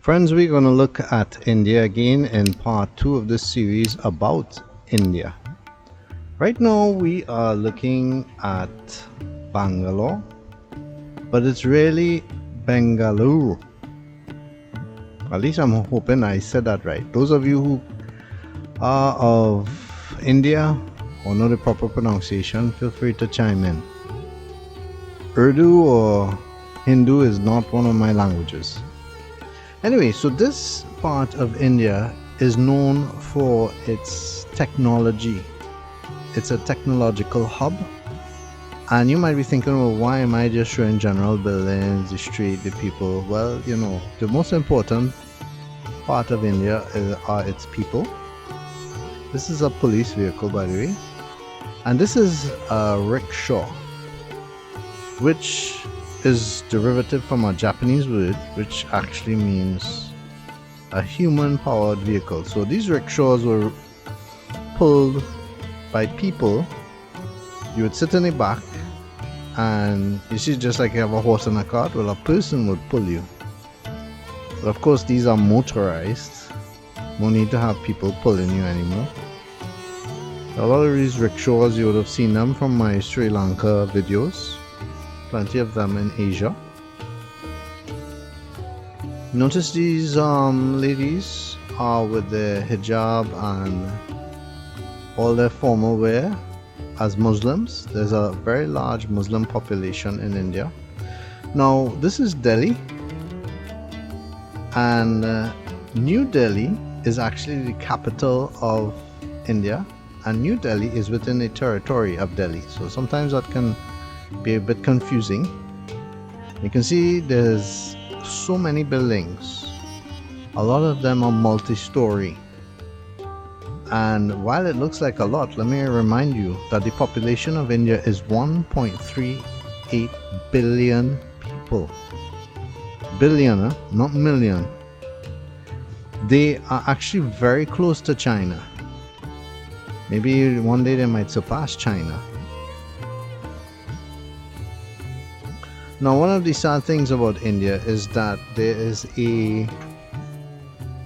Friends, we're going to look at India again in part 2 of this series about India. Right now we are looking at Bangalore, but it's really Bangalore. At least I'm hoping I said that right. Those of you who are of India or know the proper pronunciation, feel free to chime in. Urdu or Hindu is not one of my languages. Anyway, so this part of India is known for its technology. It's a technological hub. And you might be thinking, well, why am I just showing general buildings, the street, the people? Well, you know, the most important part of India are its people. This is a police vehicle, by the way. And this is a rickshaw, which is derivative from a Japanese word, which actually means a human-powered vehicle. So these rickshaws were pulled by people. You would sit in the back, and you see, just like you have a horse and a cart, well, a person would pull you. But of course, these are motorized. No need to have people pulling you anymore. A lot of these rickshaws, you would have seen them from my Sri Lanka videos. Plenty of them in Asia. Notice these ladies are with their hijab and all their formal wear as Muslims. There's a very large Muslim population in India. Now, this is Delhi, and New Delhi is actually the capital of India, and New Delhi is within the territory of Delhi. So sometimes that can be a bit confusing. You can see there's so many buildings. A lot of them are multi-story. And while it looks like a lot, let me remind you that the population of India is 1.38 billion people. Billion, not million. They are actually very close to China. Maybe one day they might surpass China. Now, one of the sad things about India is that there is a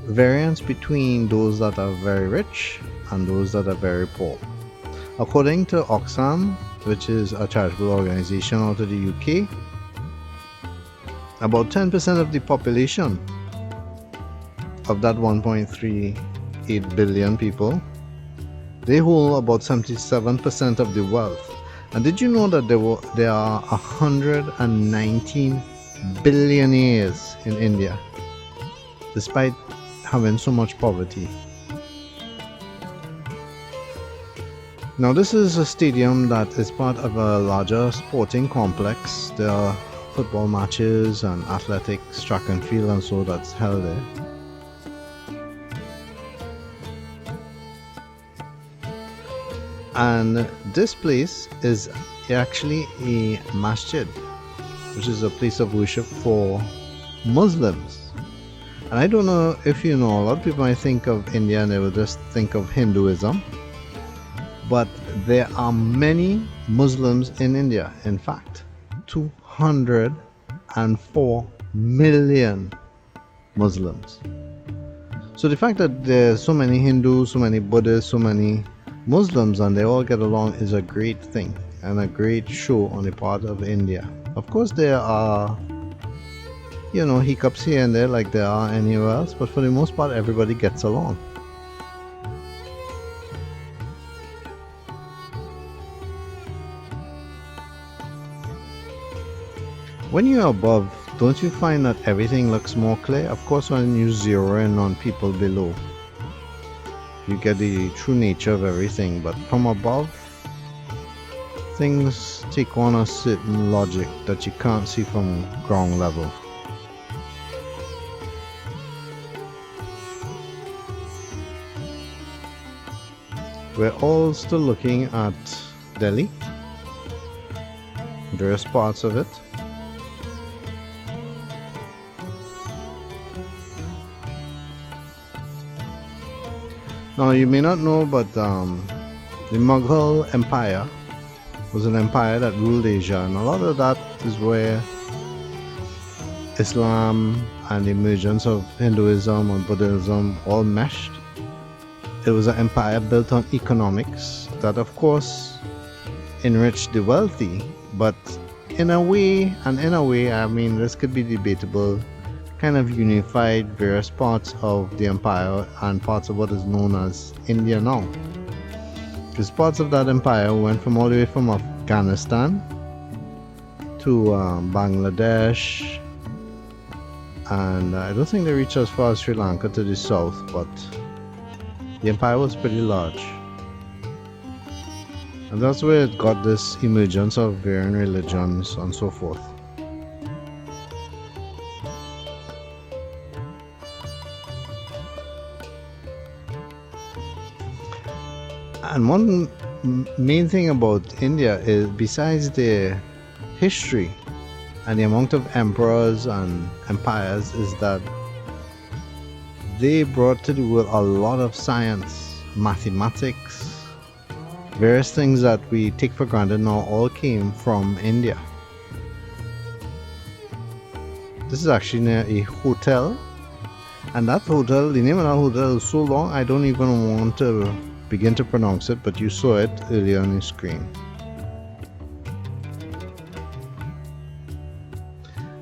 variance between those that are very rich and those that are very poor. According to Oxfam, which is a charitable organization out of the UK, about 10% of the population of that 1.38 billion people, they hold about 77% of the wealth. And did you know that there are 119 billionaires in India, despite having so much poverty? Now, this is a stadium that is part of a larger sporting complex. There are football matches and athletics, track and field, and so that's held there. And this place is actually a masjid, which is a place of worship for Muslims. And I don't know if you know, a lot of people might think of India and they will just think of Hinduism. But there are many Muslims in India. In fact, 204 million Muslims. So the fact that there's so many Hindus, so many Buddhists, so many Muslims, and they all get along, is a great thing and a great show on the part of India. Of course, there are, you know, hiccups here and there like there are anywhere else, but for the most part, everybody gets along. When you're above, don't you find that everything looks more clear? Of course, when you zero in on people below, you get the true nature of everything. But from above, things take on a certain logic that you can't see from ground level. We're all still looking at Delhi, various parts of it. Now, you may not know, but the Mughal Empire was an empire that ruled Asia, and a lot of that is where Islam and the emergence of Hinduism and Buddhism all meshed. It was an empire built on economics that, of course, enriched the wealthy, but in a way, I mean, this could be debatable, kind of unified various parts of the empire and parts of what is known as India now. Because parts of that empire went from all the way from Afghanistan to Bangladesh, and I don't think they reached as far as Sri Lanka to the south, but the empire was pretty large. And that's where it got this emergence of varying religions and so forth. And one main thing about India is, besides their history and the amount of emperors and empires, is that they brought to the world a lot of science, mathematics, various things that we take for granted now all came from India. This is actually near a hotel, and that hotel, the name of that hotel is so long I don't even want to begin to pronounce it, but you saw it earlier on the screen.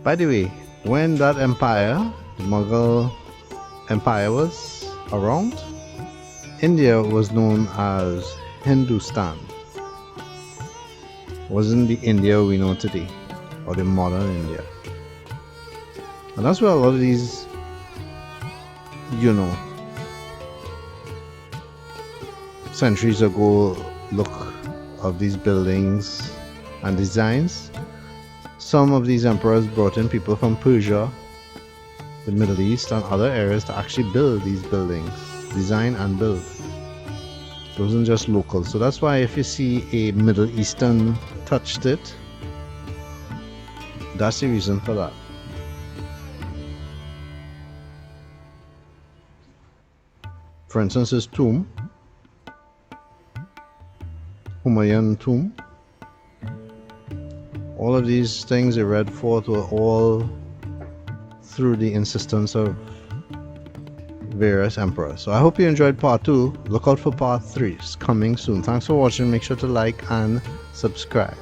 By the way, when that empire, the Mughal Empire, was around, India was known as Hindustan. It wasn't the India we know today, or the modern India. And that's where a lot of these, centuries ago look of these buildings and designs. Some of these emperors brought in people from Persia, the Middle East, and other areas to actually build these buildings, design and build. It wasn't just local. So that's why if you see a Middle Eastern touch to it, that's the reason for that. For instance, his tomb, Humayun tomb, all of these things they read forth were all through the insistence of various emperors. So I hope you enjoyed part 2. Look out for part 3. It's coming soon. Thanks for watching. Make sure to like and subscribe.